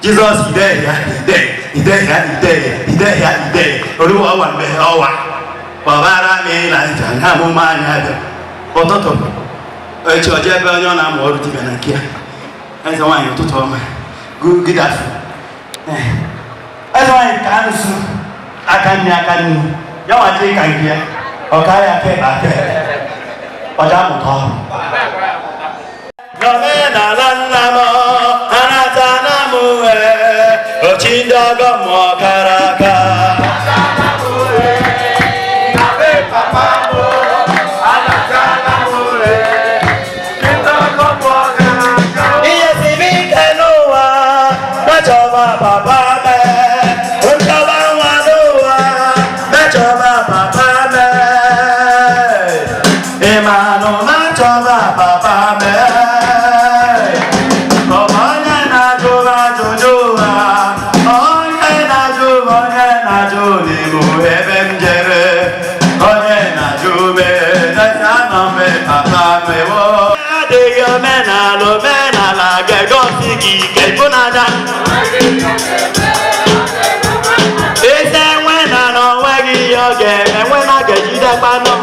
Jesus ide Olúwa wà ńbẹ̀ ọwà bàbára mi là ń jà náà mo máa ní àjọ ọ̀tọ̀tọ̀ ẹ̀chí ọjọ́ ẹgbẹ́ onye ọ na-amụ ọrụ dibịa na nke ya eze nwaanyị ụtụtụ ọma gụgidafụ eze nwaanyị ka anụsụ aka nne ya nwachi ka nke ya ọka ya aka ebe aka ọja amụta ọrụ n'omenala nna m anata na m ochi ndị ọgọ m ọkara aka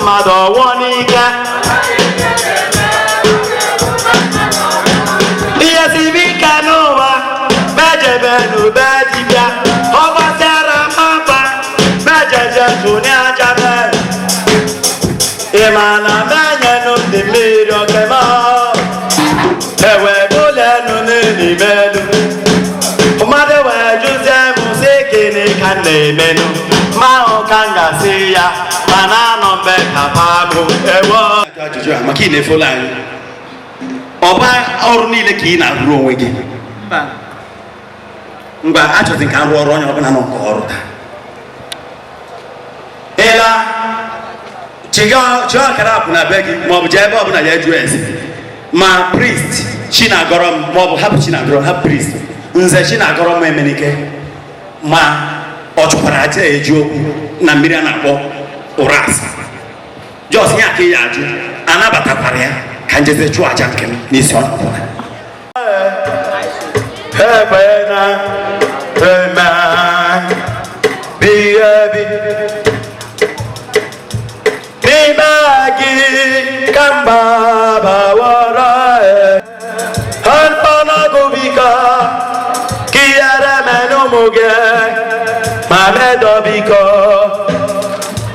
mmadụ ọwụọ n'ike ihe siri ike n'ụwa mejebe n'ube dibịa ọ gbasara mapa mejeje tụnye ajabe ịma na menyenụ ndị mmiri okema ewebụlenụ n'elimelu mmadụ wee jụzie m sị gịnị ka na-emenụ ma ahụ ka m ga-asị ya mana anọ mbe papa bụ ewo ajụjụ a maka ị na-efola anyị ọba ọrụ niile ka ị na-arụrụ onwe gị mgbe achọzi ka arụ ọrụ onye ọbụla nọ nke ọrụ taa ịla chịọ akara apụ na be gị maọbụ jee ebe ọbụla ya jụọ eze ma priest chi na-agọrọ m maọbụ hapụ chi na-agọrọ hapụ priest nze chi na-agọrọ m emenike ma ọ chụkwara aja eji okwu na mmiri a na-akpọ ụras jos nye aka ya ajụ anabatakwara ya ka njeze chụọ aja nke m n'isi ọnọdụ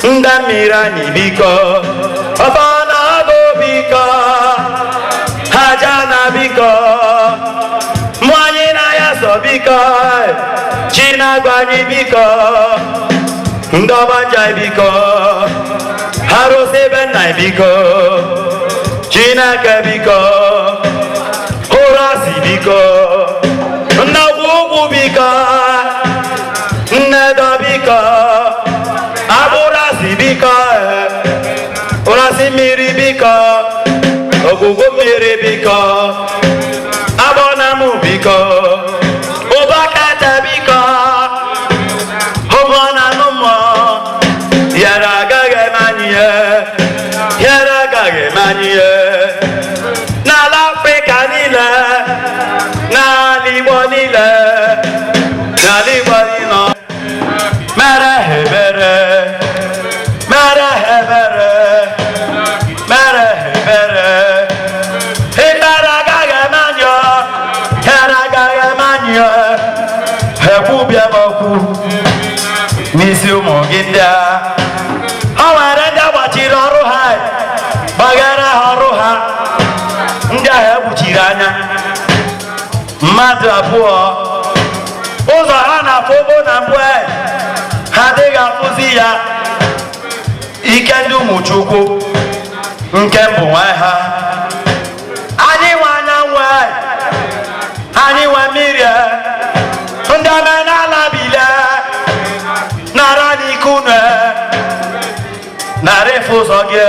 Ndamirani biko Ofana go biko Hajana biko Mwanyina yaso biko China gwani biko Ndobanjai biko Harose benai biko China ke biko Horasi biko Nagugu biko Nedo biko biko orasi mmiri biko ogugu mmiri biko abonamu biko ụbakata biko ụbọnanumo yara agaghị emanye yara agaghị emanye n'ala Afrịka niile n'ala Igbo niile n'ala Igbo niile mere ebere n'isi ụmụ gị ndị a ọ nwere ndị agbachiri ọrụ ha gbagara ha ọrụ ha ndị ahụ egbuchiri anya mmadụ abụọ ụzọ ha na-afụ ụgbọ na mbụ ha adịghị afụzi ya ike ndị ụmụ Chukwu nke mbụ nwe ha anyị nwe anyanwụ anyị nwe mmiri ndị omenala bile nara n'ikune nara efe ụzọ gị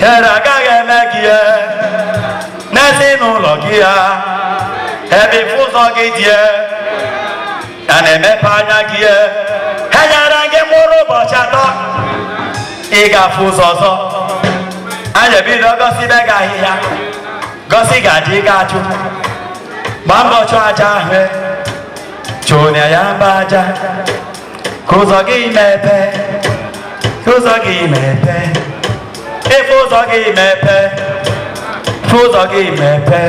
here agaghị eme gị n'ezinụlọ gị ya ebe ife ụzọ gị dị ya na-emepe anya gị enyere gị mkpụrụ ụbọchị atọ ị ga-afụ ụzọ ọzọ anyị ebido gosi be gị ahịhịa gosi gaji ga-achụ Bambo Chaja, Junior Yambaja, Kuzagi Mepe, Kuzagi Mepe, Efuzagi Mepe, Fuzagi Mepe,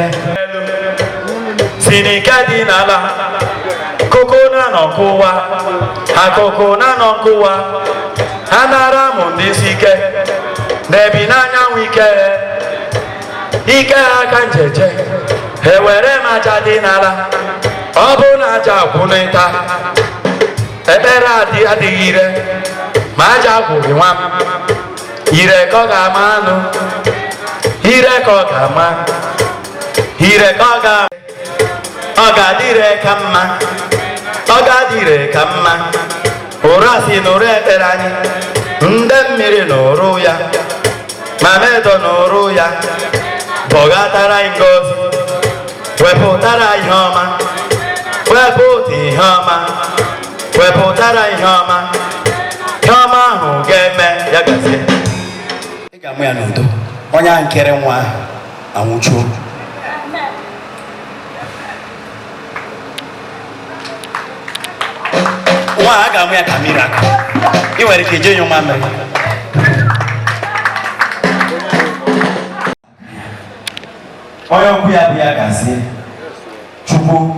Sinikadinala, Kokona no Kuwa, Hakokona no Kuwa, Hanara Mundisike, Nebinanya Wike. Ike akanjeje ewere maja dị n'ala ọ bụ na aja akwụnịta ekpere adịghị ire ma aja akwụghị nwa ire ka ọ ga-ama anụ ire ka ọ ga-ama ire ka ọ ga-adịre ka mma ọ ga-adịre ka mma ụra si n'ụra ekpere anyị nde mmiri n'ụrụ ya ma medo n'ụrụ ya Bogatara ngozi, wepụtara ihe ọma, wepụta ihe ọma, wepụtara ihe ọma, ihe ọma ahụ ga-eme ya gazie. Ị ga-amụ ya n'udo, onye ahụ nkere nwa anwụchuo. Nwa a ga-amụ ya ka miracle. Ị nwere ike ije nye nwa mmiri. Onye okwu ya bụ ya gazie Chukwu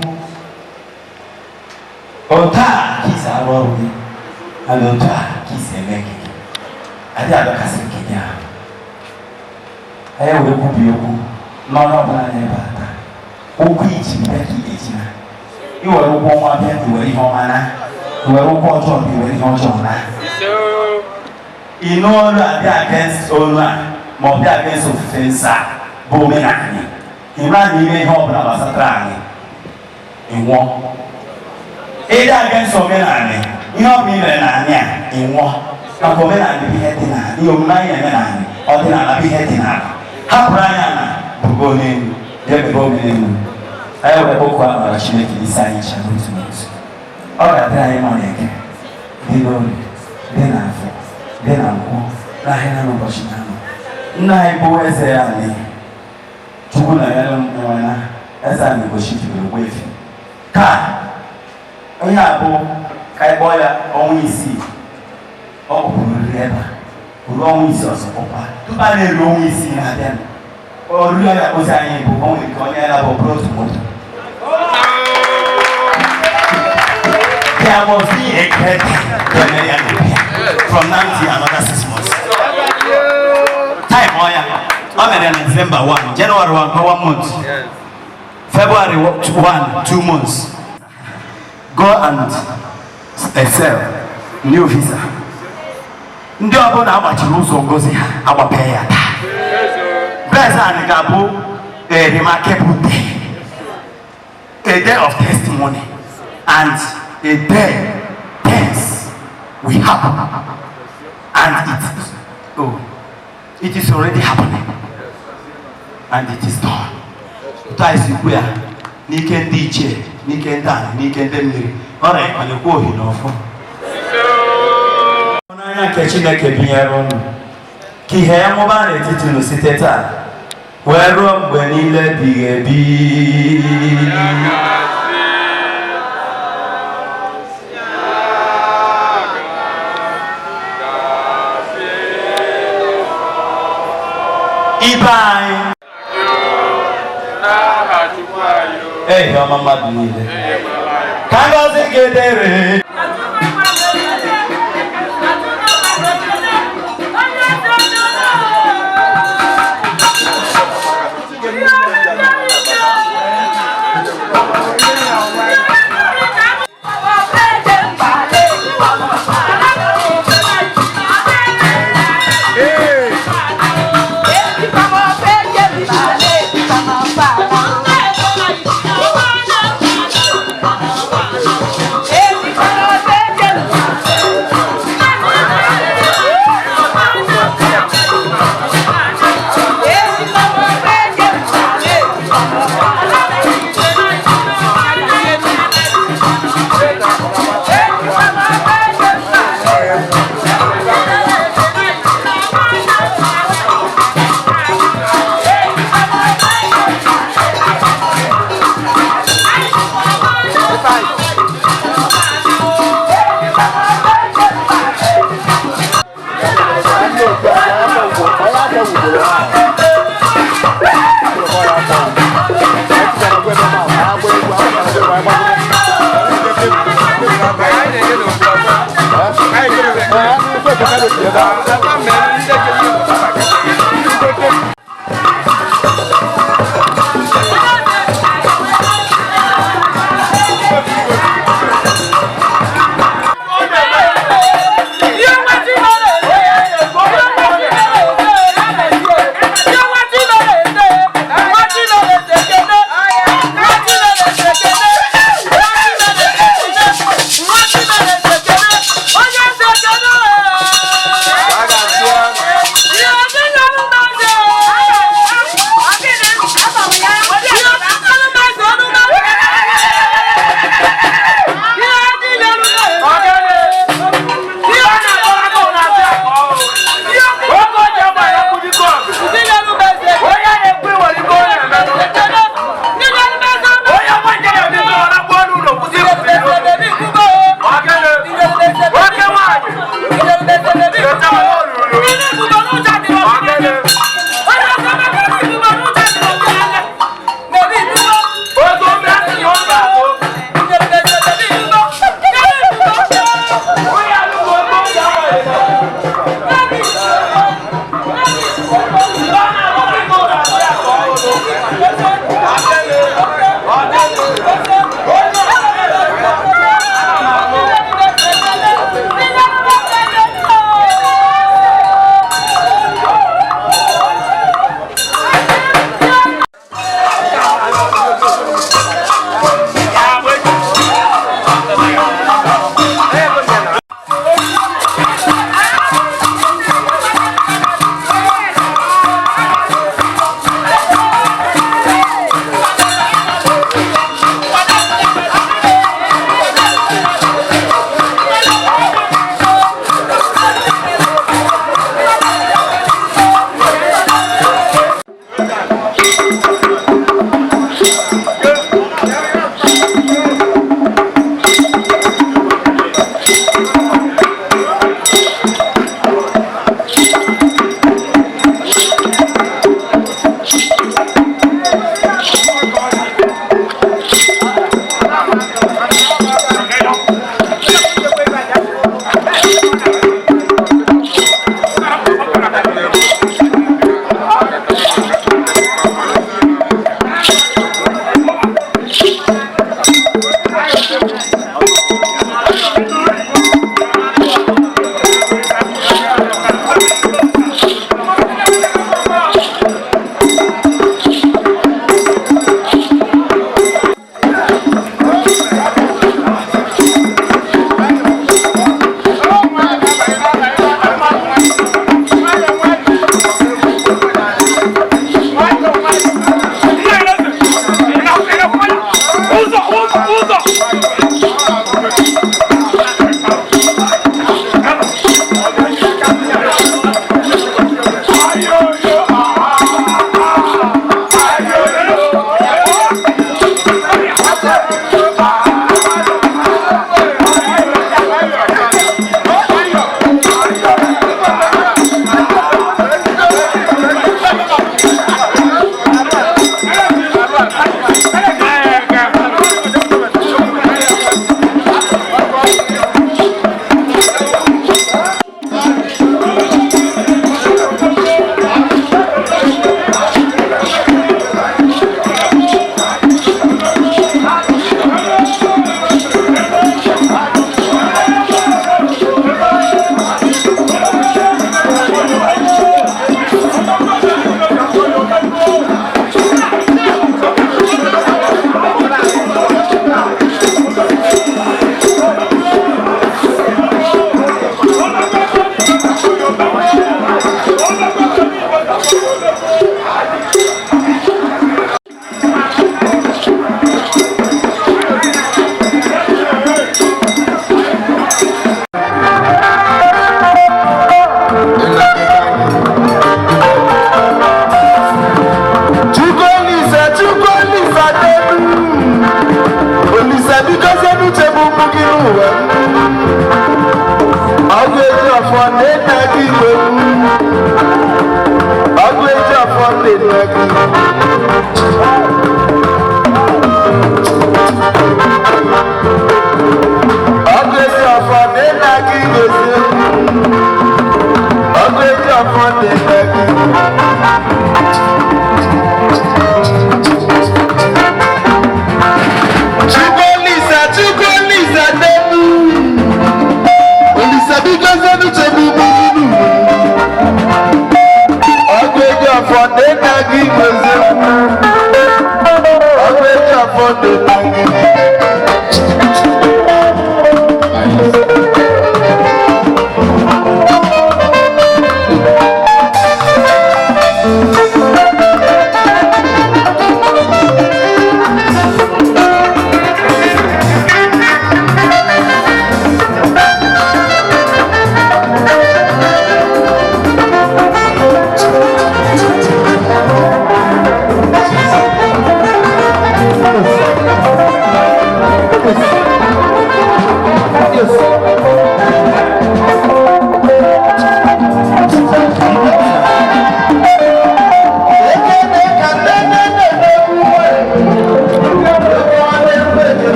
otu a ka isi arụ ọrụ gị ana otu a ka isi eme gị adị adọkasị nke gị ahụ anyị were kwubi okwu n'ọnụ ọbụla na-ebe ata okwu iji bịa ka ị ga-eji na iwere ụgwọ ọnwa bịa ka iwere ihe ọma na iwere ụgwọ ọjọọ ka iwere ihe ọjọọ na ịnụ ọrụ a bịa against olu a ma ọ bịa against ofufe nsa bụ omenala Iman n'ime ihe ọbụla gbasatara anyị ịnwụọ ịdị against omenala ihe ọbụla imere na anyị a ịnwụọ maka omenala bụ ihe dị n'ala ihe omume anyị na-eme na anyị ọdịnala bụ ihe dị n'ala hapụrụ anya na bụgo n'elu jebebe omenelu anyị were okwu a mara Chineke isi anyị ncha n'otu n'otu ọ ga-adị anyị ma na-eke dị n'orie dị n'afọ dị na nkwụ n'ahịa na n'ụbọchị na anọ nna anyị bụ Eze-Ana Chukwu na ya na Eze-Ana Ugochi jibere gwa efi ka onye abụ ka anyị kpọọ ya ọnwa isii ọ kpụrụ nri ebe a ruo ọnwa isii ọzọ kpọkwa tupu a na-eru ọnwa isii na-abịa oriri ọ ga-akpụzi anyị bụ o nwere ike onye ya bụ bụrụ otu moto there must be a great from now to another 6 months time oya I'm in December 1, January 1 for 1 month, February 1, 2 months. Go and sell new visa. Ndị ọbụla agbachiri ụzọ ngozi ha agbape ya taa. Eze-Ana ga-abụ a remarkable day, a day of testimony, and a day things will happen, and it is already happening. And it is done. That is where n'ike ndị ichie, n'ike ndị ana, n'ike ndị mmiri, ọ na-ekwu ohi n'ọfọ. N'anya nke Chineke binyere unu, ka ihe ya mụbaa n'etiti unu site taa, wee ruo mgbe niile ebighị ebi. Ibe anyị Hey, your mama believe it. Can't go get there. Hey,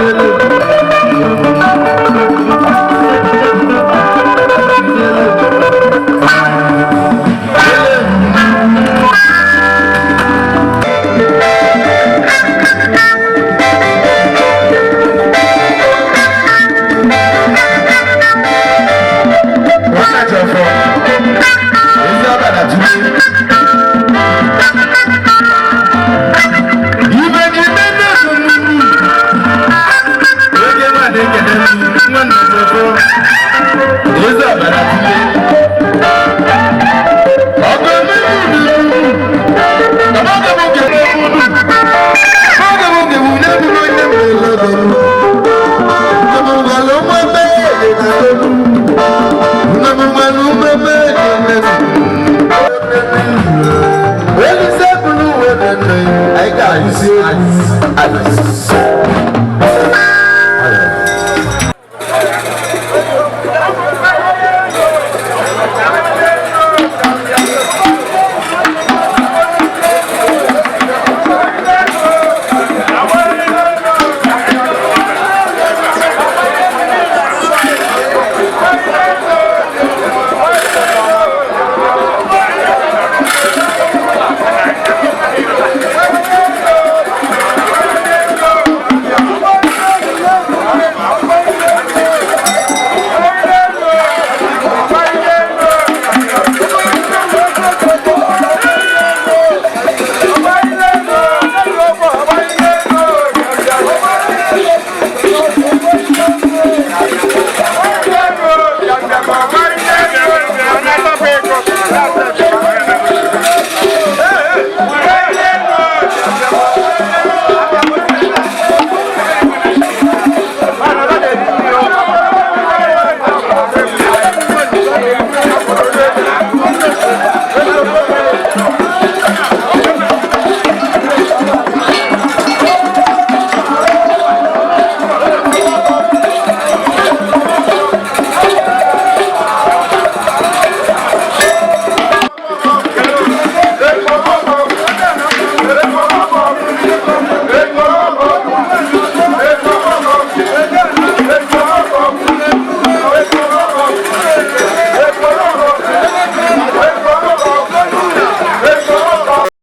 Thank you.